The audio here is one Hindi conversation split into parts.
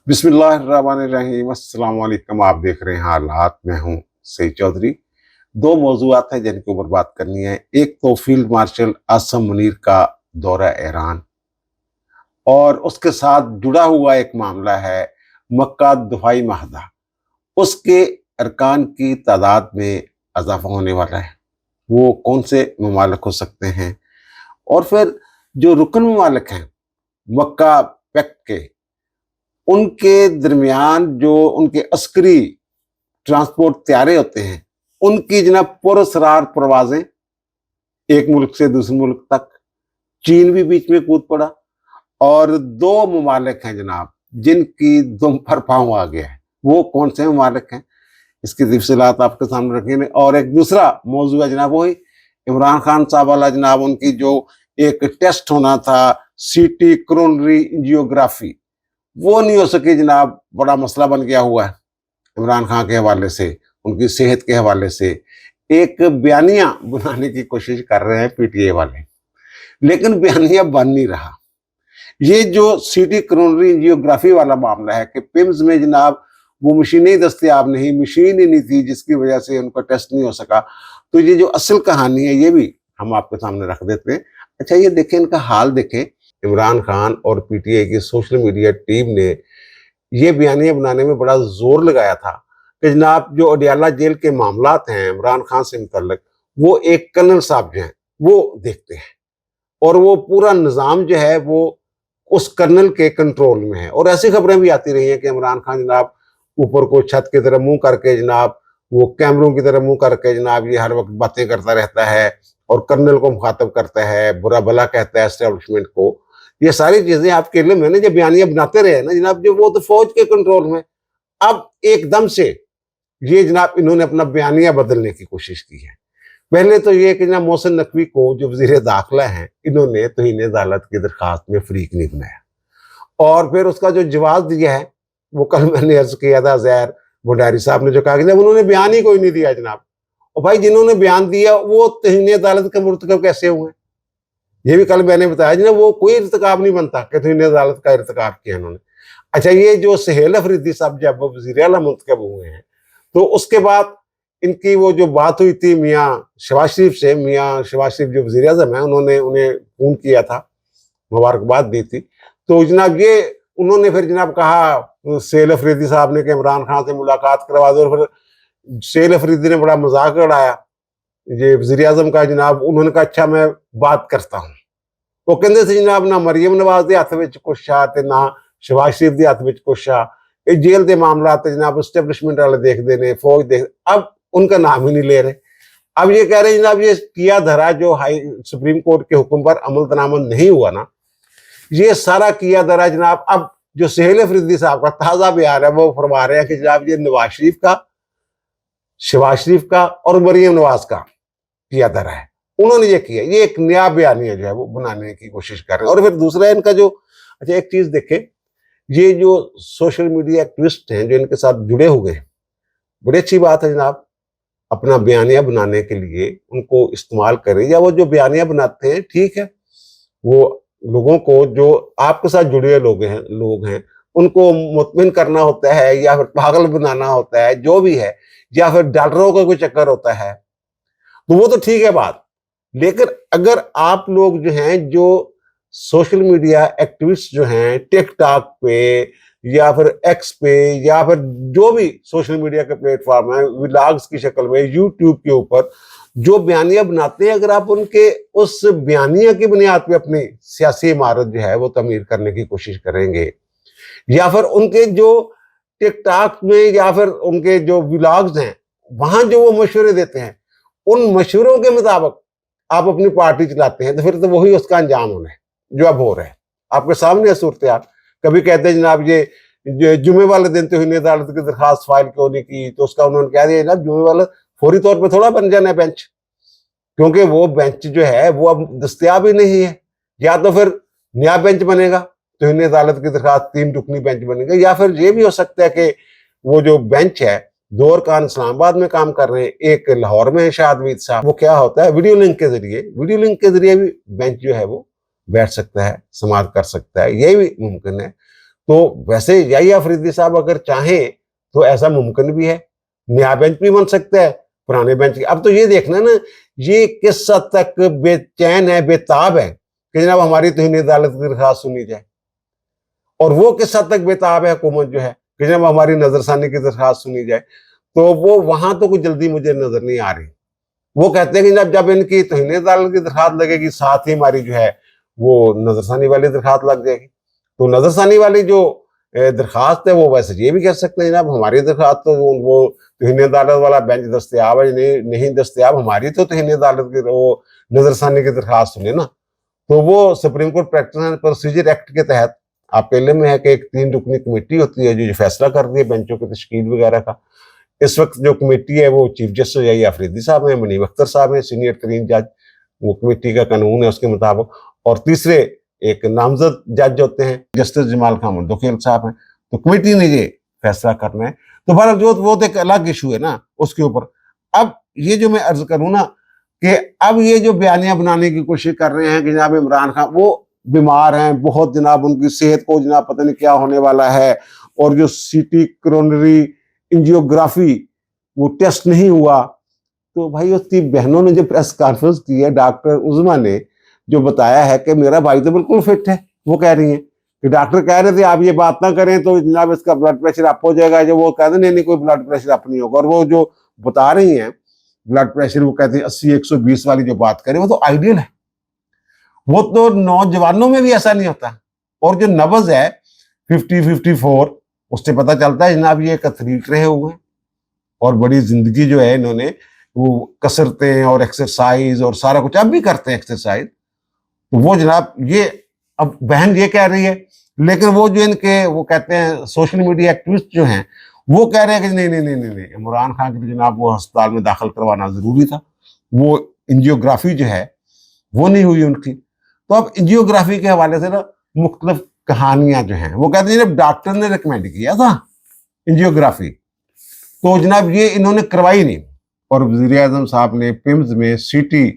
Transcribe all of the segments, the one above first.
बिस्मिल्लाहिर्रहमानिर्रहीम। अस्सलाम वालेकुम। आप देख रहे हैं हालात। मैं हूं सईद चौधरी। दो मौजूआत हैं जिनके ऊपर बात करनी है। एक तो फील्ड मार्शल आसम मुनीर का दौरा ईरान, और उसके साथ जुड़ा हुआ एक मामला है मक्का दफाई माहदा। उसके अरकान की तादाद में इजाफा होने वाला है। वो कौन से ममालिक हो सकते हैं, और फिर जो रुकन ममालिक हैं मक्का पैक्ट के, उनके दरमियान जो उनके अस्करी ट्रांसपोर्ट तैयारे होते हैं, उनकी जनाब पुरस्रार परवाजें एक मुल्क से दूसरे मुल्क तक। चीन भी बीच में कूद पड़ा, और दो ममालिक हैं जनाब जिनकी दुम पर पांव आ गया है। वो कौन से ममालिक हैं, इसकी तफसीलात आपके सामने रखेंगे। और एक दूसरा मौजू है जनाब, वही इमरान खान साहब वाला जनाब, उनकी जो एक टेस्ट होना था सीटी कोरोनरी एंजियोग्राफी, वो नहीं हो सकी जनाब। बड़ा मसला बन गया हुआ है इमरान खान के हवाले से, उनकी सेहत के हवाले से। एक बयानिया बनाने की कोशिश कर रहे हैं पीटीए वाले, लेकिन बयानिया बन नहीं रहा। ये जो सीटी कोरोनरी एंजियोग्राफी वाला मामला है कि पिम्स में जनाब वो मशीनें ही दस्तयाब नहीं, मशीन ही नहीं थी, जिसकी वजह से उनका टेस्ट नहीं हो सका। तो ये जो असल कहानी है ये भी हम आपके सामने रख देते हैं। अच्छा, ये देखें, इनका हाल देखें। इमरान खान और पीटीआई की सोशल मीडिया टीम ने ये बयानिया बनाने में बड़ा जोर लगाया था कि जनाब जो अडियाला जेल के मामलात हैं इमरान खान से मुतल्लिक, वो एक कर्नल साहब जो हैं वो देखते हैं, और वो पूरा निज़ाम जो है वो उस कर्नल के कंट्रोल में है। और ऐसी खबरें भी आती रही हैं कि इमरान खान जनाब ऊपर को छत की तरफ मुंह करके जनाब, वो कैमरों की तरफ मुंह करके जनाब ये हर वक्त बातें करता रहता है, और कर्नल को मुखातब करता है, बुरा भला कहता है एस्टेब्लिशमेंट को। ये सारी चीजें आपके इल्म में ना, जब बयानियां बनाते रहे ना जनाब, जो वो तो फौज के कंट्रोल में। अब एकदम से ये जनाब इन्होंने अपना बयानिया बदलने की कोशिश की है। पहले तो ये कि जनाब मोहसिन नकवी को जो वजीर दाखिला है, इन्होंने तौहीन अदालत की दरखास्त में फरीक नहीं बनाया, और फिर उसका जो जवाब दिया है वो कल मैंने अर्ज किया था ज़ैर भंडारी साहब ने जो कहा कि जब उन्होंने बयान ही कोई नहीं दिया जनाब। और भाई जिन्होंने बयान दिया वो तौहीन अदालत के मुर्तकब कैसे हुए, ये भी कल मैंने बताया जनाब। वो कोई इर्तिकाब नहीं बनता कि तौहीन अदालत का इर्तिकाब किया उन्होंने। अच्छा, ये जो सुहेल अफरीदी साहब जब वज़ीर आला मुंतखब हुए हैं, तो उसके बाद इनकी वो जो बात हुई थी मियाँ शहबाज शरीफ से, मियाँ शहबाज शरीफ जो वज़ीर आज़म है, उन्होंने उन्हें फोन किया था, मुबारकबाद दी थी। तो जनाब ये उन्होंने फिर जनाब कहा सुहेल अफरीदी साहब ने कि इमरान खान से मुलाकात करवा दो, और फिर सुहेल अफरीदी ने बड़ा मजाक उड़ाया ये वज़ीर आज़म का जनाब। उन्होंने कहा अच्छा मैं बात करता हूँ। वो कहते थे जनाब ना मरियम नवाज के हथ में कुछ आ ते ना शहबाज शरीफ के हथ में कुछ आ। ये जेल के मामला जनाब एस्टेब्लिशमेंट वाले देखते ने, फौज देख, अब उनका नाम ही नहीं ले रहे। अब ये कह रहे जनाब ये किया धरा जो हाई सुप्रीम कोर्ट के हुक्म पर अमल दरामद नहीं हुआ ना, ये सारा किया धरा जनाब। अब जो सुहेल अफरीदी साहब का ताजा बयान है वो फरमा रहे हैं कि जनाब ये नवाज शरीफ का, शहबाज शरीफ का और मरियम नवाज का किया धरा है, उन्होंने ये किया। ये एक नया बयानिया जो है वो बनाने की कोशिश कर रहे हैं। और फिर दूसरा इनका जो, अच्छा एक चीज देखे, ये जो सोशल मीडिया एक्टिविस्ट हैं जो इनके साथ जुड़े हुए हैं, बड़ी अच्छी बात है जनाब, अपना बयानिया बनाने के लिए उनको इस्तेमाल करें, या वो जो बयानिया बनाते हैं ठीक है, वो लोगों को जो आपके साथ जुड़े लोग हैं उनको मुतमिन करना होता है, या फिर पागल बनाना होता है, जो भी है, या फिर डॉलरों का कोई चक्कर होता है, तो वो तो ठीक है बात। लेकिन अगर आप लोग जो हैं, जो सोशल मीडिया एक्टिविस्ट जो हैं टिकटॉक पे या फिर एक्स पे या फिर जो भी सोशल मीडिया के प्लेटफॉर्म है, व्लॉग्स की शक्ल में यूट्यूब के ऊपर जो बयानिया बनाते हैं, अगर आप उनके उस बयानिया की बुनियाद पे अपनी सियासी इमारत जो है वो तमीर करने की कोशिश करेंगे, या फिर उनके जो टिकटॉक में या फिर उनके जो व्लॉग्स हैं वहां जो वो मशवरे देते हैं, उन मशवरों के मुताबिक आप अपनी पार्टी चलाते हैं, तो फिर तो वही उसका अंजाम होना है जो अब हो रहा है आपके सामने सूरत हाल। कभी कहते हैं जनाब ये जुमे वाले दिन तो तौहीन अदालत की दरखास्त फाइल क्यों नहीं की, तो उसका उन्होंने कह दिया जनाब जुमे वाला फौरी तौर पर थोड़ा बन जाना है बेंच, क्योंकि वो बेंच जो है वो अब दस्तयाब ही नहीं है। या तो फिर नया बेंच बनेगा, तौहीन अदालत की दरखास्त 3 रुकनी बेंच बनेगा, या फिर ये भी हो सकता है कि वो जो बेंच है, 2 अरकान इस्लामाबाद में काम कर रहे हैं, एक लाहौर में है शाहदवीद साहब, वो क्या होता है वीडियो लिंक के जरिए भी बेंच जो है वो बैठ सकता है, समाप्त कर सकता है, यही भी मुमकिन है। तो वैसे यही अफरीदी साहब अगर चाहें तो ऐसा मुमकिन भी है, नया बेंच भी बन सकता है पुराने बेंच की। अब तो ये देखना ना, ये किस हद तक बेचैन है, बेताब है कि जनाब हमारी तौहीन अदालत की दरखास्त सुनी जाए, और वो किस हद तक बेताब है हुकूमत जो है कि जनाब हमारी नजरसानी की दरखास्त सुनी जाए। तो वो वहां तो कोई जल्दी मुझे नजर नहीं आ रही। वो कहते हैं कि जब इनकी तौहीन अदालत की दरखास्त लगेगी, साथ ही हमारी जो है वो नजरसानी वाली दरखास्त लग जाएगी। तो नजरसानी वाली जो दरखास्त है वो वैसे ये भी कह सकते हैं जनाब हमारी दरखास्त तो वो तौहीन अदालत वाला बेंच दस्तयाब है, नहीं दस्तयाब, हमारी तो तौहीन अदालत की वो नजरसानी की दरखास्त सुने ना। तो वो supreme court practice and procedure act के तहत आपके इल्म में है कि एक 3 रुकनी कमेटी होती है जो फैसला करती है बेंचों की तश्कील वगैरह का। इस वक्त जो कमेटी है वो चीफ जस्टिस यही अफरीदी साहब हैं, मुनीब अख्तर साहब हैं, सीनियर तरीन जज, वो कमेटी का कानून है उसके मुताबिक। और तीसरे एक नामजद जज होते हैं, जस्टिस जमाल खान मुंतखिल साहब हैं। तो कमेटी ने ये फैसला करना है। तो बहरहाल जो वो तो एक अलग इशू है ना उसके ऊपर। अब ये जो मैं अर्ज करूँ ना कि अब ये जो बयानियां बनाने की कोशिश कर रहे हैं कि जनाब इमरान खान वो बीमार हैं बहुत, जनाब उनकी सेहत को जनाब पता नहीं क्या होने वाला है, और जो सीटी कोरोनरी एंजियोग्राफी वो टेस्ट नहीं हुआ। तो भाई उसकी बहनों ने जो प्रेस कॉन्फ्रेंस की है, डॉक्टर उज़मा ने जो बताया है कि मेरा भाई तो बिल्कुल फिट है। वो कह रही है कि डॉक्टर कह रहे थे आप ये बात ना करें तो जनाब इसका ब्लड प्रेशर अप हो जाएगा। जो वो कहते नहीं नहीं कोई ब्लड प्रेशर अप नहीं होगा, और वो जो बता रही हैं ब्लड प्रेशर वो कहते हैं 80-120 वाली जो बात करें वो तो आइडियल है, वो तो नौजवानों में भी ऐसा नहीं होता। और जो नब्ज है 50-54 उससे पता चलता है जनाब ये एक एथलीट रहे हुए हैं, और बड़ी जिंदगी जो है इन्होंने वो कसरतें और एक्सरसाइज और सारा कुछ अब भी करते हैं एक्सरसाइज। तो वो जनाब ये अब बहन ये कह रही है, लेकिन वो जो इनके वो कहते हैं सोशल मीडिया एक्टिविस्ट जो हैं वो कह रहे हैं कि नहीं नहीं नहीं नहीं, नहीं। इमरान खान के जनाब वो अस्पताल में दाखिल करवाना जरूरी था, वो एंजियोग्राफी जो है वो नहीं हुई उनकी। तो अब एंजियोग्राफी के हवाले से ना मुख्तलिफ कहानियां जो हैं, वो कहते हैं जब डॉक्टर ने रिकमेंड किया था एंजियोग्राफी तो जनाब ये इन्होंने करवाई नहीं। और वज़ीर आज़म साहब ने पिम्स में सीटी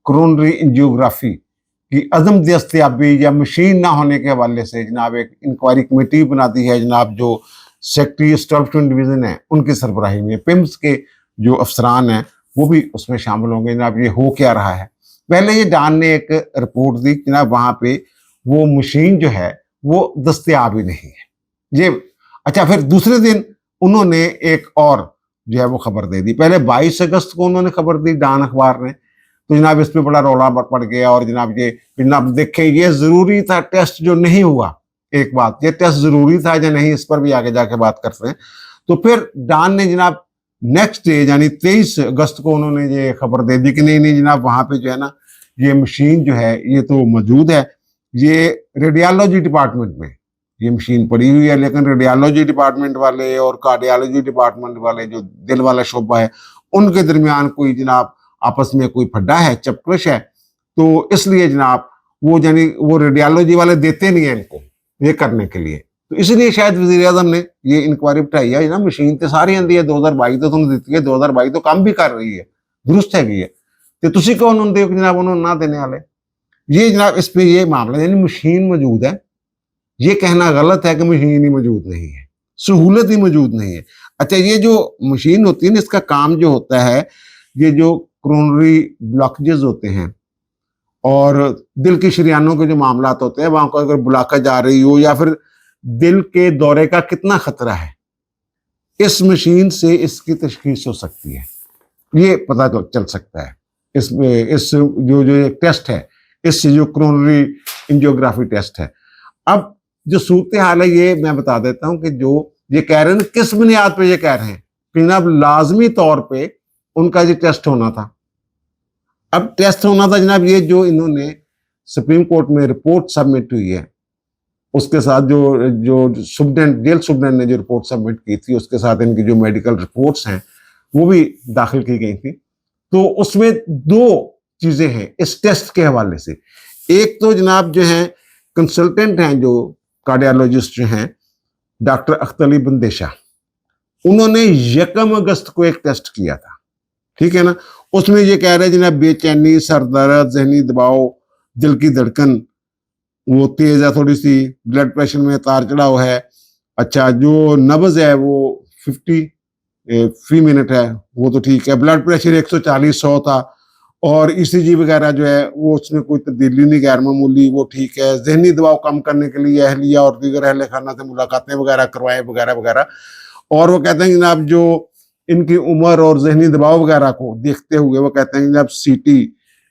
कोरोनरी एंजियोग्राफी की अदम दस्तयाबी या मशीन ना होने के हवाले से जनाब एक इंक्वायरी कमेटी बना दी है जनाब, जो सेक्रेटरी स्टाफ डिवीजन है उनकी सरबराही में पिम्स के जो अफसरान हैं वो भी उसमें शामिल होंगे। जनाब ये हो क्या रहा है, पहले ये डान ने एक रिपोर्ट दी जनाब वहां पे वो मशीन जो है वो दस्तयाब ही नहीं है ये। अच्छा, फिर दूसरे दिन उन्होंने एक और जो है वो खबर दे दी। पहले 22 अगस्त को उन्होंने खबर दी डान अखबार ने, तो जनाब इस पे बड़ा रौला पड़ गया। और जनाब ये जनाब देखें ये जरूरी था टेस्ट जो नहीं हुआ, एक बात ये टेस्ट जरूरी था या नहीं इस पर भी आगे जाके बात करते हैं। तो फिर डान ने जनाब नेक्स्ट डे यानी 23 अगस्त को उन्होंने ये खबर दे दी कि नहीं नहीं जनाब वहां पे जो है ना ये मशीन जो है ये तो मौजूद है, ये रेडियोलॉजी डिपार्टमेंट में ये मशीन पड़ी हुई है, लेकिन रेडियोलॉजी डिपार्टमेंट वाले और कार्डियोलॉजी डिपार्टमेंट वाले जो दिल वाला शोबा है उनके दरमियान कोई जनाब आपस में कोई फड्डा है, चपकश है। तो इसलिए जनाब वो यानी वो रेडियोलॉजी वाले देते नहीं है इनको ये करने के लिए। तो इसलिए शायद वज़ीर आज़म ने ये इंक्वायरी उठाई है ना। मशीन तो सारी आती है 2022 तो तुमने दी है, 2022 तो काम भी कर रही है, दुरुस्त हैगी है। तो तुसी कौन होंगे जनाब उन्होंने ना देने वाले। ये जनाब इस पे ये मामला यानी मशीन मौजूद है, ये कहना गलत है कि मशीन ही मौजूद नहीं है, सहूलत ही मौजूद नहीं है। अच्छा, ये जो मशीन होती है ना इसका काम जो होता है ये जो कोरोनरी ब्लॉकेजेस होते हैं और दिल की शरियानों के जो मामला होते हैं वहां को अगर ब्लॉकेज आ रही हो या फिर दिल के दौरे का कितना खतरा है, इस मशीन से इसकी तशखीस हो सकती है, ये पता तो चल सकता है। इस जो एक टेस्ट है इससे जो कोरोनरी एंजियोग्राफी टेस्ट है। अब जो सूरत हाल है ये मैं बता देता हूं कि जो ये कह रहे हैं किस बुनियाद पे ये कह रहे हैं कि जनाब लाजमी तौर पे उनका ये टेस्ट होना था। अब टेस्ट होना था जनाब ये जो इन्होंने सुप्रीम कोर्ट में रिपोर्ट सबमिट हुई है उसके साथ जो जो सुप्रीडेंट जेल सुप्रीडेंट ने जो रिपोर्ट सबमिट की थी उसके साथ इनकी जो मेडिकल रिपोर्ट्स हैं वो भी दाखिल की गई थी। तो उसमें 2 चीजें हैं इस टेस्ट के हवाले से। एक तो जनाब जो है कंसल्टेंट हैं जो कार्डियोलॉजिस्ट जो हैं डॉक्टर अख्तर अली बंदेशा, उन्होंने 1 अगस्त को एक टेस्ट किया था, ठीक है ना। उसमें ये कह रहे हैं जनाब बेचैनी, सर दर्द, जहनी दबाव, दिल की धड़कन वो तेज है, थोड़ी सी ब्लड प्रेशर में तार चढ़ाव है। अच्छा, जो नब्ज है वो 50 फी मिनट है, वो तो ठीक है। ब्लड प्रेशर 140/100 था, और ईसीजी वगैरह जो है वो उसमें कोई तब्दीली नहीं, गैर मामूली, वो ठीक है। जहनी दबाव कम करने के लिए अहलिया और दीगर अहल खाना से मुलाकातें वगैरह करवाएं वगैरह वगैरह। और वो कहते हैं जनाब जो इनकी उम्र और जहनी दबाव वगैरह को देखते हुए वो कहते हैं जनाब सीटी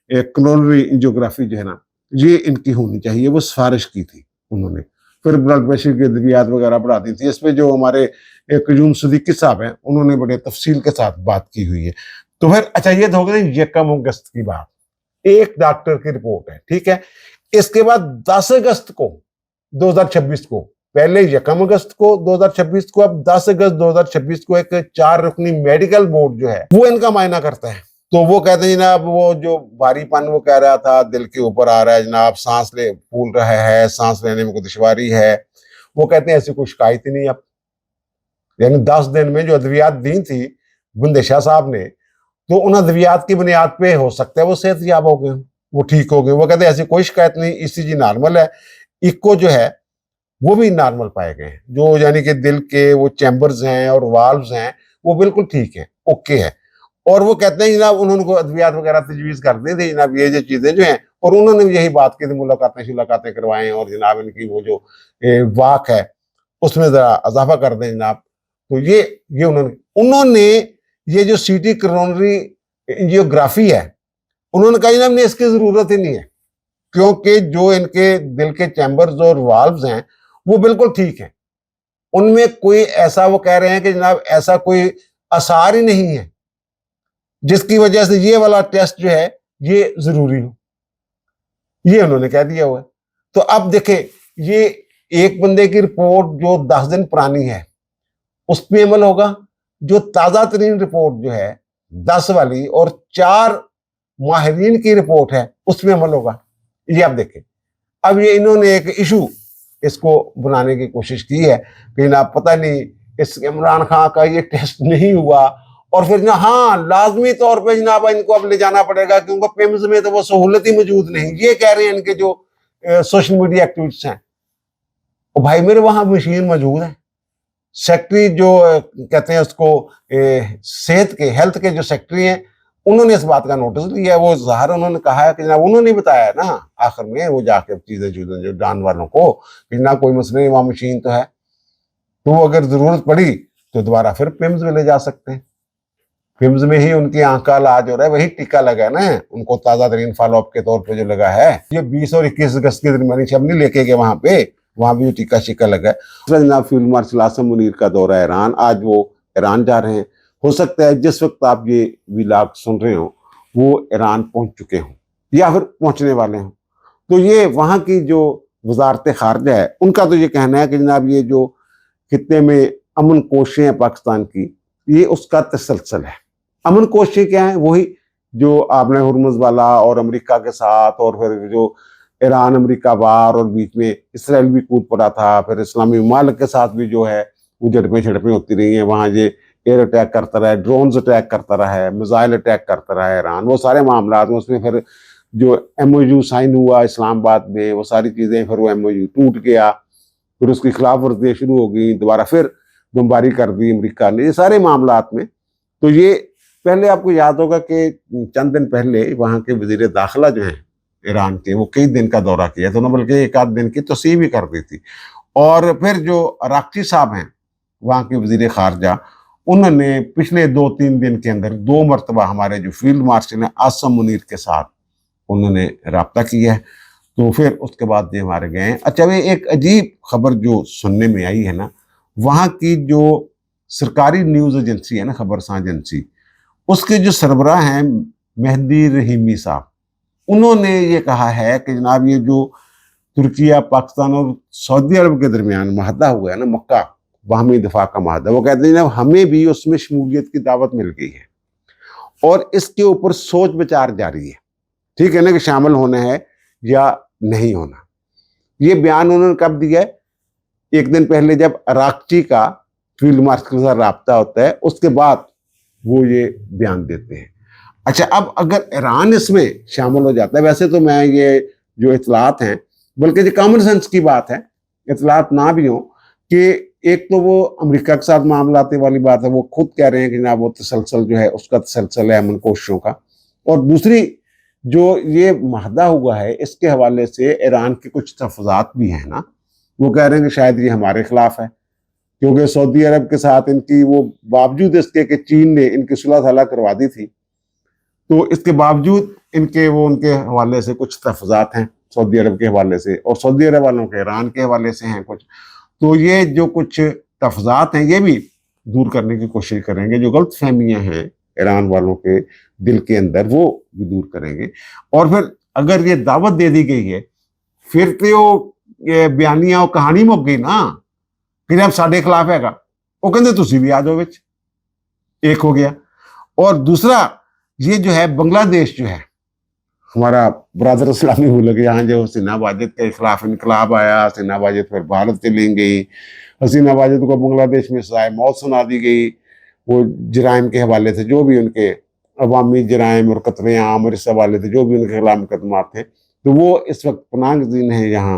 कोरोनरी एंजियोग्राफी जो है ना, ये इनकी होनी चाहिए, वो सिफारिश की थी उन्होंने। फिर ब्लड प्रेशर की अद्वियात वगैरह बढ़ा दी थी। इस पे जो हमारे कयूम सिद्दीकी साहब हैं, उन्होंने बड़े तफसील के साथ बात की हुई है। तो फिर अच्छा, ये तो हो गई यकम अगस्त की बात, एक डॉक्टर की रिपोर्ट है, ठीक है। इसके बाद 10 अगस्त को 2026 को, पहले यकम अगस्त को 2026 को, अब 10 अगस्त 2026 को एक 4 रुकनी मेडिकल बोर्ड जो है वो इनका मायना करता है। तो वो कहते हैं जनाब वो जो भारीपन वो कह रहा था दिल के ऊपर आ रहा है जनाब, सांस ले फूल रहा है, सांस लेने में कोई दुश्वारी है, वो कहते हैं ऐसी कोई शिकायत ही नहीं। अब यानी 10 दिन में जो अद्वियात दी थी बुंदे शाह साहब ने, तो उन अद्वियात की बुनियाद पे हो सकता है वो सेहतयाब हो गए, वो ठीक हो गए। वो कहते हैं ऐसी कोई शिकायत नहीं, ईसीजी नॉर्मल है, इको जो है वो भी नॉर्मल पाए गए हैं, जो यानी कि दिल के वो चैम्बर्स हैं और वाल्व्स हैं वो बिल्कुल ठीक है, ओके है। और वो कहते हैं जनाब उन्होंने को अद्वियात वगैरह तजवीज कर दी थी जनाब, ये जो चीजें जो हैं, और उन्होंने यही बात की थी, मुलाकातें करवाएं और जनाब इनकी वो जो वाक है उसमें जरा इजाफा कर दें जनाब। तो ये उन्होंने ये जो सीटी कोरोनरी एंजियोग्राफी है, उन्होंने कहा जनाब ने इसकी जरूरत ही नहीं है, क्योंकि जो इनके दिल के चैम्बर्स और वाल्व्स हैं वो बिल्कुल ठीक है, उनमें कोई ऐसा, वो कह रहे हैं कि जनाब ऐसा कोई असर ही नहीं है जिसकी वजह से ये वाला टेस्ट जो है ये जरूरी हो, ये उन्होंने कह दिया हुआ है। तो अब देखें, ये एक बंदे की रिपोर्ट जो 10 दिन पुरानी है उस पर अमल होगा, जो ताजा तरीन रिपोर्ट जो है 10 वाली और 4 माहिरीन की रिपोर्ट है उसमें अमल होगा। ये आप देखें, अब ये इन्होंने एक इशू इसको बनाने की कोशिश की है कि ना पता नहीं इस इमरान खान का ये टेस्ट नहीं हुआ, और फिर ना हाँ लाजमी तौर पे जनाब इनको अब ले जाना पड़ेगा क्योंकि पिम्स में तो वो सहूलत ही मौजूद नहीं, ये कह रहे हैं इनके जो सोशल मीडिया एक्टिविस्ट हैं। और भाई मेरे वहां मशीन मौजूद है, सेक्रेटरी जो कहते हैं उसको सेहत के हेल्थ के जो सेक्रेटरी हैं, उन्होंने इस बात का नोटिस लिया है। वो ज़ाहिर उन्होंने कहा है कि जनाब उन्होंने बताया ना आखिर में वो जाके चीजें जो जान वालों को कि ना कोई मसला नहीं, वहां मशीन तो है, तो अगर जरूरत पड़ी तो दोबारा फिर पिम्स में ले जा सकते हैं। पिम्स में ही उनकी आंख का इलाज हो रहा है, वही टीका लगा है ना उनको, ताजा तरीन फॉलोअप के तौर पे जो लगा है। ये 20 और 21 अगस्त के दरमियानी शब नहीं लेके गए वहां पे, वहां भी टीका शिका लगा है। जनाब फील्ड मार्शल आसम मुनीर का दौरा ईरान, आज वो ईरान जा रहे हैं। हो सकता है जिस वक्त आप ये व्लॉग सुन रहे हो वो ईरान पहुंच चुके हों या फिर पहुंचने वाले हों। तो ये वहां की जो वजारत खारजा है उनका तो ये कहना है कि जनाब ये जो खित्ते में अमन कोशिशें हैं पाकिस्तान की, ये उसका तसलसल है। अमन कोशिशें क्या है? वही जो आपने हुर्मुज़ वाला और अमेरिका के साथ, और फिर जो ईरान अमेरिका वार, और बीच में इसराइल भी कूद पड़ा था, फिर इस्लामी ममालिक के साथ भी जो है वो झड़पें होती रही हैं। वहाँ ये एयर अटैक करता रहा है, ड्रोन्स अटैक करता रहा है, मिसाइल अटैक करता रहा है ईरान, वो सारे मामला में। उसमें फिर जो MOU साइन हुआ इस्लामाबाद में, वो सारी चीज़ें, फिर वो MOU टूट गया, फिर उसकी खिलाफ वर्जियाँ शुरू हो गई, दोबारा फिर बमबारी कर दी अमेरिका ने, ये सारे मामलात में। तो ये पहले आपको याद होगा कि चंद दिन पहले वहाँ के वजीर दाखिला जो हैं ईरान के, वो कई दिन का दौरा किया था, उन्होंने बल्कि एक आध दिन की तस्वीर भी कर दी थी। और फिर जो अराक्ची साहब हैं वहाँ के वजीर खारजा, उन्होंने पिछले 2-3 दिन के अंदर 2 मरतबा हमारे जो फील्ड मार्शल हैं आसम मुनीर के साथ उन्होंने रब्ता किया है। तो फिर उसके बाद ये हमारे गए हैं। अच्छा, वे एक अजीब खबर जो सुनने में आई है ना, वहाँ की जो सरकारी न्यूज़ एजेंसी है ना, खबरसां एजेंसी, उसके जो सरबराह हैं मेहदी रहीमी साहब, उन्होंने ये कहा है कि जनाब ये जो तुर्किया, पाकिस्तान और सऊदी अरब के दरमियान माहदा हुआ है ना, मक्का बाहमी दफा का माहदा, वो कहते हैं जनाब हमें भी उसमें शमूलियत की दावत मिल गई है और इसके ऊपर सोच विचार जारी है, ठीक है ना, कि शामिल होना है या नहीं होना। ये बयान उन्होंने कब दिया है? एक दिन पहले जब अराक्ची का फील्ड मार्शल के साथ रब्ता होता है, उसके बाद वो ये बयान देते हैं। अच्छा, अब अगर ईरान इसमें शामिल हो जाता है, वैसे तो मैं ये जो इतलात हैं बल्कि जो कॉमन सेंस की बात है, इतलात ना भी हो कि एक तो वो अमेरिका के साथ मामलाते वाली बात है, वो खुद कह रहे हैं कि जनाब वो तसलसल जो है उसका तसलसल है अमन कोशिशों का। और दूसरी जो ये माहदा हुआ है इसके हवाले से ईरान के कुछ तहफ़्फ़ुज़ात भी हैं ना, वो कह रहे हैं कि शायद ये हमारे खिलाफ है, क्योंकि सऊदी अरब के साथ इनकी वो बावजूद इसके कि चीन ने इनकी सुलह सलाह करवा दी थी, तो इसके बावजूद इनके वो उनके हवाले से कुछ तहफ़्फ़ुज़ात हैं सऊदी अरब के हवाले से, और सऊदी अरब वालों के ईरान के हवाले से हैं कुछ। तो ये जो कुछ तहफ़्फ़ुज़ात हैं ये भी दूर करने की कोशिश करेंगे, जो गलत फहमियाँ हैं ईरान वालों के दिल के अंदर वो भी दूर करेंगे। और फिर अगर ये दावत दे दी गई है, फिर तो ये बयानियां और कहानी मुक गई ना कि जब साढ़े खिलाफ हैगा, वो कहते तुसी भी आ जाओ विच, एक हो गया। और दूसरा ये जो है बांग्लादेश जो है हमारा ब्रदर इस्लामी मुल्क, यहाँ जो हसीना वाजिद के खिलाफ इनकलाब आया, हसीना वाजिद फिर भारत चली गई, हसीना वाजिद को बांग्लादेश में सजाए मौत सुना दी गई, वो जराइम के हवाले से जो भी उनके अवामी जराइम और कत्ले आम और इस हवाले से जो भी उनके खिलाफ मुकदमा थे, तो वो इस वक्त पनाहगज़ीन है यहाँ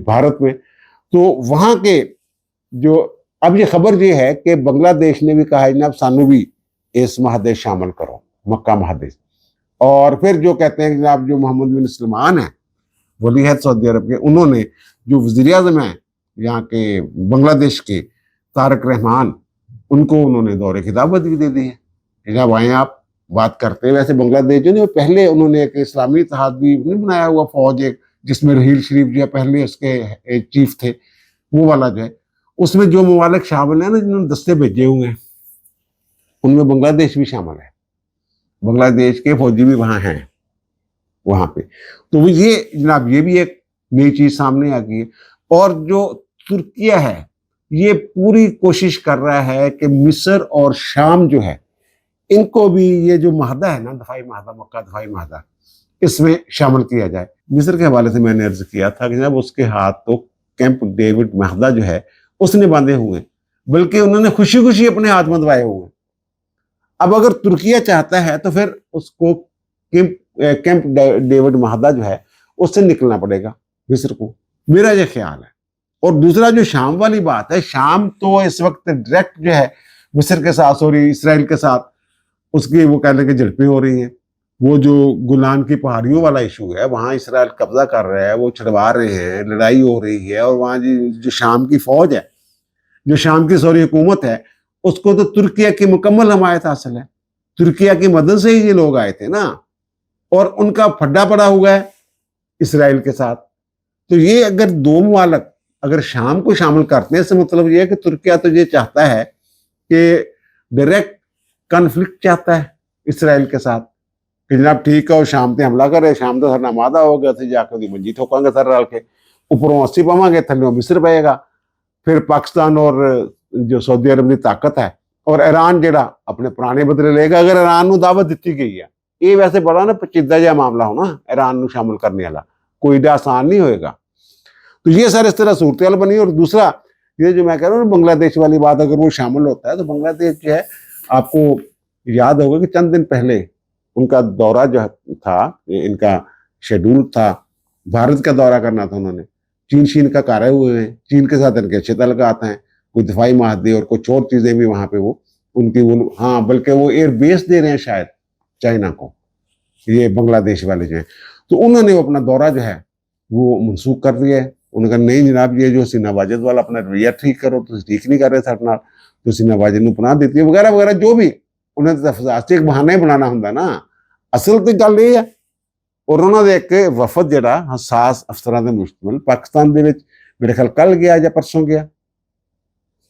भारत में। तो वहाँ के जो अब ये खबर ये है कि बांग्लादेश ने भी कहा है जनाब सानू भी इस महादेश शामिल करो, मक्का महादेश। और फिर जो कहते हैं जनाब जो मोहम्मद बिन सलमान है वली है सऊदी अरब के, उन्होंने जो वज़ीर आज़म है यहाँ के बांग्लादेश के तारक रहमान, उनको उन्होंने दौरे की दावत भी दे दी है, जनाब आए आप बात करते हैं। वैसे बांग्लादेश जो है पहले उन्होंने एक इस्लामी इत्तेहाद भी नहीं बनाया हुआ फौज एक, जिसमें रहील शरीफ जो है पहले उसके चीफ थे, वो वाला जो है उसमें जो ममालिक शामिल है ना जिन्होंने दस्ते भेजे हुए हैं उनमें बांग्लादेश भी शामिल है, बांग्लादेश के फौजी भी वहाँ हैं वहाँ पे। तो ये जनाब ये भी एक नई चीज सामने आ गई है। और जो तुर्किया है ये पूरी कोशिश कर रहा है कि मिस्र और शाम जो है इनको भी ये जो माहदा है ना दफाई माहदा, मक्का दफाई माहदा, इसमें शामिल किया जाए। मिस्र के हवाले से मैंने अर्ज किया था कि जनाब उसके हाथ तो कैंप डेविड माहदा जो है उसने बांधे हुए, बल्कि उन्होंने खुशी खुशी अपने हाथ बंधवाए हुए। अब अगर तुर्किया चाहता है तो फिर उसको कैंप डेविड माहदा जो है उससे निकलना पड़ेगा मिस्र को, मेरा यह ख्याल है। और दूसरा जो शाम वाली बात है, शाम तो इस वक्त डायरेक्ट जो है मिस्र के साथ हो रही, इसराइल के साथ उसकी वो कहने की झड़पें हो रही हैं। वो जो गुलान की पहाड़ियों वाला इशू है वहाँ इसराइल कब्जा कर रहा है, वो छुड़वा रहे हैं, लड़ाई हो रही है। और वहाँ जो शाम की फौज है, जो शाम की सॉरी हुकूमत है, उसको तो तुर्किया की मुकम्मल हमायत हासिल है, तुर्किया की मदद से ही ये लोग आए थे ना, और उनका फड्डा पड़ा हुआ है इसराइल के साथ। तो ये अगर दो मुमालिक अगर शाम को शामिल करते हैं, इससे मतलब ये है कि तुर्किया तो ये चाहता है कि डायरेक्ट कन्फ्लिक्ट चाहता है इसराइल के साथ कि जनाब ठीक है और शाम से हमला करे, शाम तो सरना मादा हो गया थे जाकर मंजी ठोकांगे सर रल के, ऊपरों 80 पावांगे, थल्लों मिस्र पएगा। फिर पाकिस्तान और जो सऊदी अरब की ताकत है और ईरान जड़ा अपने पुराने बदले लेगा। अगर ईरान को दावत दी गई है, ये वैसे बड़ा ना पेचीदा जहा मामला हो ना ईरान को शामिल करने वाला, कोई एडा आसान नहीं होएगा। तो ये सर इस तरह सूरत हाल बनी। और दूसरा ये जो मैं कह रहा हूँ बांग्लादेश वाली बात, अगर वो शामिल होता है तो बांग्लादेश जो है, आपको याद होगा कि चंद दिन पहले उनका दौरा जो था, इनका शेड्यूल था भारत का दौरा करना था, उन्होंने चीन शीन का कार्य हुए हैं, चीन के साथ इनके अच्छे तल्लुकात हैं, कोई दफाई माहदे और कुछ और चीज़ें भी वहाँ पे वो उनकी वो हाँ बल्कि वो एयर बेस दे रहे हैं शायद चाइना को, ये बांग्लादेश वाले जो हैं। तो उन्होंने वो अपना दौरा जो है वो मनसूख कर दिया है। उन्होंने कहा नहीं जनाब ये जो हसीना वाजिद वाला अपना रवैया ठीक करो, तो ठीक नहीं कर रहे साथ नाल, तो हसीना वाजिद को पनाह देती है वगैरह वगैरह, जो भी उन्हें तफजात एक बहाना ही बनाना होंगे ना। असल तो गल ये है। और उन्होंने एक वफद जड़ा हसास अफसरां दे मुश्तमिल पाकिस्तान दे विच मेरे ख्याल कल गया या परसों गया,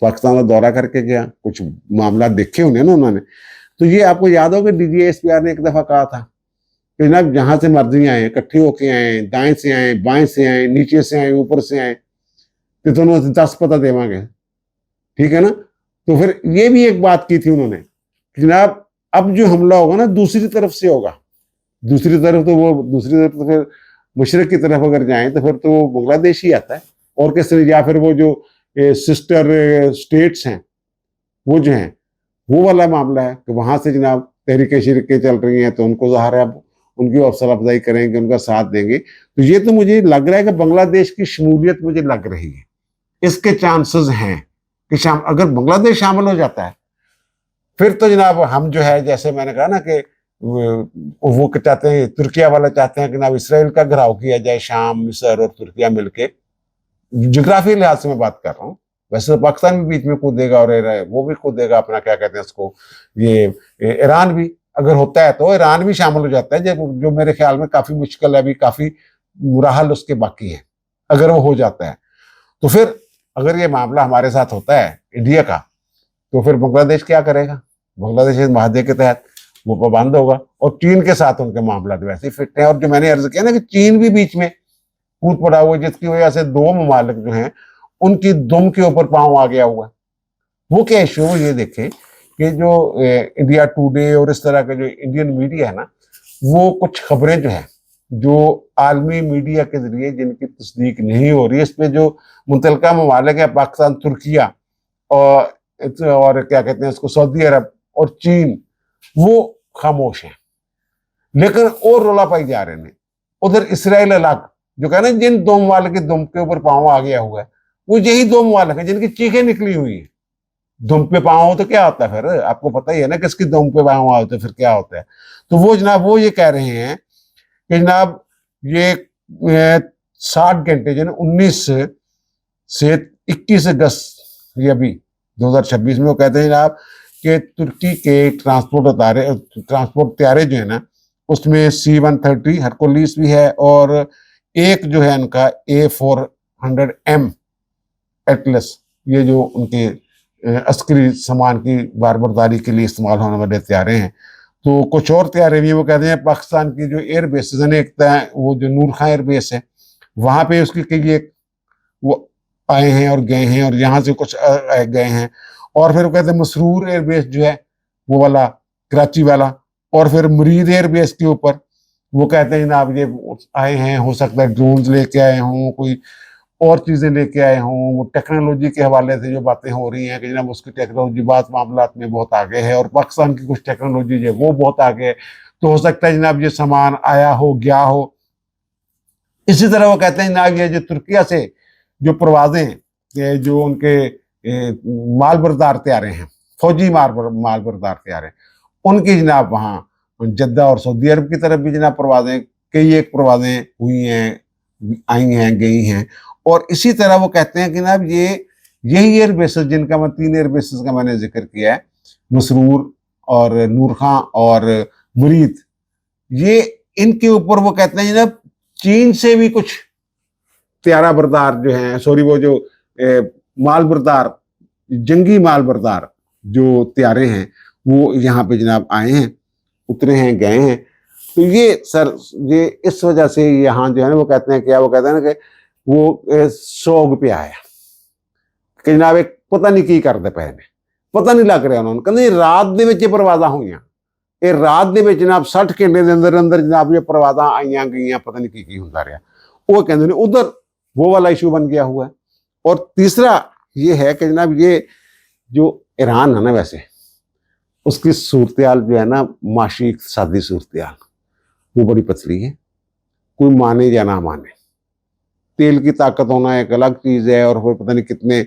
पाकिस्तान का दौरा करके गया, कुछ मामला देखे होंगे ना उन्होंने। तो ये आपको याद होगा DGSPR ने एक दफा कहा था कि जनाब जहां से मर्जी आए, इकट्ठे होके आए, दाएं से आए, बाएं से आए, नीचे से आए, ऊपर से आए, तो दोनों 10 पता देवांगे, ठीक है ना। तो फिर ये भी एक बात की थी उन्होंने कि जनाब अब जो हमला होगा ना दूसरी तरफ से होगा, दूसरी तरफ तो वो दूसरी तरफ तो फिर मशरक की तरफ अगर जाएं तो फिर तो वो बांग्लादेश ही आता है और किस तरह, या फिर वो जो सिस्टर स्टेट्स हैं वो जो हैं वो वाला मामला है कि वहां से जनाब तहरीकें शिरकें चल रही हैं, तो उनको ज़ाहिर है उनकी हौसला अफजाई करेंगे, उनका साथ देंगे। तो ये तो मुझे लग रहा है कि बांग्लादेश की शमूलियत मुझे लग रही है, इसके चांसेस हैं कि अगर बांग्लादेश शामिल हो जाता है फिर तो जनाब हम जो है, जैसे मैंने कहा ना कि वो चाहते हैं, तुर्किया वाले चाहते हैं कि जनाब इसराइल का घेराव किया जाए, शाम, मिस्र और तुर्किया मिलके। जोग्राफी लिहाज से मैं बात कर रहा हूँ, वैसे तो पाकिस्तान भी बीच में कूदेगा और वो भी कूदेगा अपना, क्या कहते हैं उसको, ये ईरान भी अगर होता है तो ईरान भी शामिल हो जाता है, जो मेरे ख्याल में काफी मुश्किल है, अभी काफी मुराहल उसके बाकी है। अगर वो हो जाता है तो फिर अगर ये मामला हमारे साथ होता है इंडिया का, तो फिर बांग्लादेश क्या करेगा? बांग्लादेश इस महादे के तहत वो पाबंद होगा, और चीन के साथ उनके मामला तो वैसे ही फिट है। और जो मैंने अर्ज किया ना कि चीन भी बीच में कूद पड़ा हुआ, जिसकी वजह से दो ममालिक जो हैं उनकी दुम के ऊपर पांव आ गया हुआ। वो क्या इशू है, ये देखें कि जो इंडिया टुडे और इस तरह का जो इंडियन मीडिया है ना, वो कुछ खबरें जो है जो आलमी मीडिया के जरिए जिनकी तस्दीक नहीं हो रही है, इस पर जो मुतलका ममालिक है, पाकिस्तान, तुर्किया और क्या कहते हैं उसको, सऊदी अरब और चीन, वो खामोश हैं। लेकिन और रोला पाई जा रहे हैं उधर इसराइल अलग, जो कहना जिन दो ममालिक के दुम के ऊपर पांव आ गया हुआ है, वो यही दो ममालिक हैं जिनकी चीखें निकली हुई है। दुम पे पांव हो तो क्या होता है फिर, आपको पता ही है ना किसकी दुम पे पांव आओ तो फिर क्या होता है। तो वो जनाब वो ये कह रहे हैं कि जनाब ये 60 घंटे जो 19 से 21 अगस्त ये अभी 2026 में, वो कहते हैं जनाब कि तुर्की के ट्रांसपोर्ट त्यारे जो है ना, उसमें C-130 हरकुलिस भी है, और एक जो है उनका A400M एटलस, ये जो उनके अस्करी सामान की बारबरदारी के लिए इस्तेमाल होने वाले त्यारे हैं। तो कुछ और त्यारे भी, वो कहते हैं पाकिस्तान की जो एयर बेसेस हैं, एक वो जो नूर खां एयर बेस है, वहाँ पे उसकी कई एक वो आए हैं और गए हैं, और यहाँ से कुछ गए हैं। और फिर वो कहते हैं मसरूर एयरबेस जो है वो वाला, कराची वाला, और फिर मुरीद एयरबेस के ऊपर वो कहते हैं जनाब ये आए हैं, हो सकता है ड्रोन्स लेके आए हों, कोई और चीज़ें लेके आए हों। वो टेक्नोलॉजी के हवाले से जो बातें हो रही हैं कि जनाब उसकी टेक्नोलॉजी बात मामलात में बहुत आगे है, और पाकिस्तान की कुछ टेक्नोलॉजी जो है वो बहुत आगे है, तो हो सकता है जनाब ये सामान आया हो, गया हो। इसी तरह वो कहते हैं जनाब ये जो तुर्किया से जो परवाजें, जो उनके माल बरदार त्यारे हैं, फौजी माल बरदार त्यारे, उनकी जनाब वहाँ जद्दा और सऊदी अरब की तरफ भी जनाब परवाजें, कई एक परवाजें हुई हैं, आई हैं, गई हैं। और इसी तरह वो कहते हैं कि जनाब यही एयर बेसेस, जिनका मैं 3 एयर बेसेस का मैंने जिक्र किया है, मसरूर और नूर खां और मुरीद, ये इनके ऊपर वो कहते हैं जनाब चीन से भी कुछ त्यारा बरदार जो हैं, सॉरी वो जो माल बरदार, जंगी माल बरदार जो त्यारे हैं, वो यहाँ पे जनाब आए हैं, उतरे हैं, गए हैं। तो ये सर ये इस वजह से यहाँ जो है ना, वो कहते हैं क्या, वो कहते हैं ना कि वो सोग पे आया कि जनाब एक पता नहीं की करते पे ने, पता नहीं लग रहा उन्होंने, कहते रात दे विच परवाजा हुई, ये रात दे विच जनाब 60 घंटे के अंदर अंदर जनाब ये परवाजा आईया गई, पता नहीं की होंदा रहा। वो कहते हैं उधर वो वाला इशू बन गया हुआ है। और तीसरा ये है कि जनाब ये जो ईरान है ना, वैसे उसकी सूरत जो है ना, माशी इक़्तिसादी सूरत वो बड़ी पतली है, कोई माने या ना माने। तेल की ताकत होना एक अलग चीज़ है, और फिर पता नहीं कितने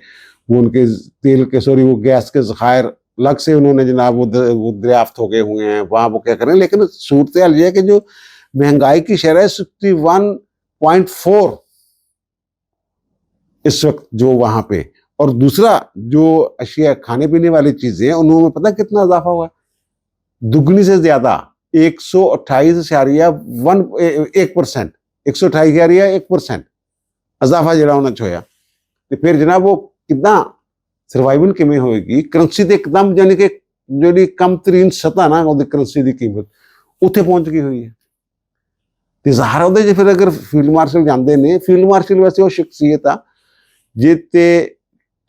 वो उनके तेल के, सॉरी वो गैस के ज़खायर अलग से उन्होंने जनाब वो दरियाफ्त हो गए हुए हैं, वहाँ वो क्या करें। लेकिन सूरत हाल ये है कि जो महंगाई की शरह 61.4 इस वक्त जो वहाँ पे, और दूसरा जो अशिया खाने पीने वाली चीज़ें हैं उन्होंने पता कितना इजाफा हुआ है, दुगनी से ज़्यादा, 128.1% 128.1% इजाफा जरा होना चाहिए। तो फिर जनाब वो कितना सर्वाइवल किमें होएगी, करंसी तो एकदम यानी कि जी कम तरीन सतह ना वो करंसी की कीमत उत्थे पहुंच गई हुई है। तो ज़ाहिर होता है फिर अगर फील्ड मार्शल जाते हैं, फील्ड मार्शल वैसे वो शख्सियत आ जिते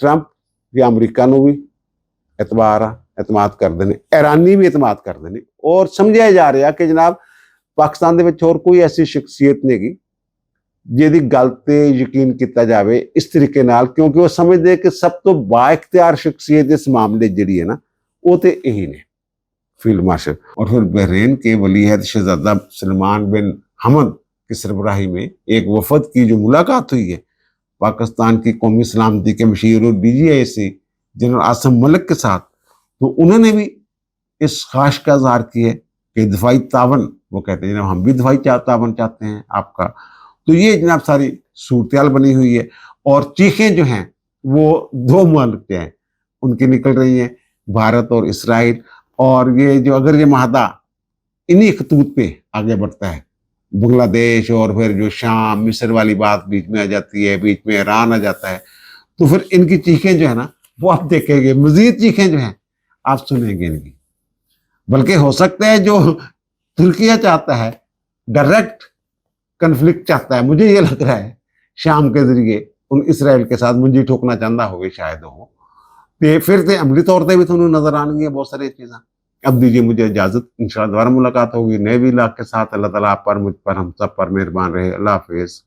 ट्रंप या अमरीका को भी एतमाद करते हैं, ईरानी भी एतमाद करते हैं, और समझा जा रहा कि जनाब पाकिस्तान के होर कोई ऐसी शख्सियत नहीं जिहदी गल ते यकीन किया जाए इस तरीके नाल, क्योंकि वो समझते कि सब तो बाइख्तियार शख्सियत इस मामले जिहड़ी है ना, वो तो यही ने। Field marshal. और फिर बहरीन के वलीअहद शहजादा सलमान बिन हमद की सरबराही में एक वफद की जो मुलाकात हुई है पाकिस्तान की कौमी सलामती के मशीर और DGIC जनरल आसिम मलिक के साथ, तो उन्होंने भी इस ख्वाहिश का इजहार किया है कि दफाई तावन, वो कहते हैं जनाब हम भी दफाई तावन चाहते हैं आपका। तो ये जनाब सारी सूरत बनी हुई है। और चीखें जो हैं वो दो मुल्क के हैं उनकी निकल रही हैं, भारत और इसराइल। और ये जो अगर ये माहदा इन्हीं खतूत पे आगे बढ़ता है, बांग्लादेश और फिर जो शाम मिस्र वाली बात बीच में आ जाती है, बीच में ईरान आ जाता है, तो फिर इनकी चीखें जो है ना वो आप देखेंगे, मजीद चीखें जो हैं आप सुनेंगे इनकी। बल्कि हो सकता है जो तुर्किया चाहता है डायरेक्ट कन्फ्लिक्ट चाहता है, मुझे ये लग रहा है शाम के जरिए उन इसराइल के साथ मुंजी ठोकना चाहता होगी शायद वो। ते फिर से अमली तौर पर भी थोड़ा नजर आएंगी बहुत सारी चीज़ें। अब दीजिए मुझे इजाजत, इंशाल्लाह दोबारा मुलाकात होगी नए भी इलाके के साथ। अल्लाह ताला आप पर, मुझ पर, हम सब पर मेहरबान रहे। अल्लाह हाफिज।